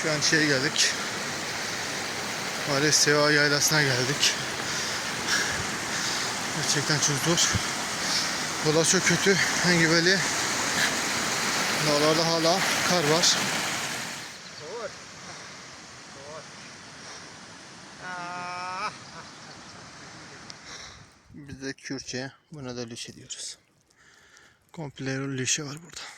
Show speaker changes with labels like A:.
A: Şu an şeye geldik. Maalesef Seva Yaylası'na geldik. Gerçekten çok zor. Yollar çok kötü. Engebeli. Dağlarda hala kar var. Biz de Kürtçe buna da lüşe diyoruz. Komple lüşe var burada.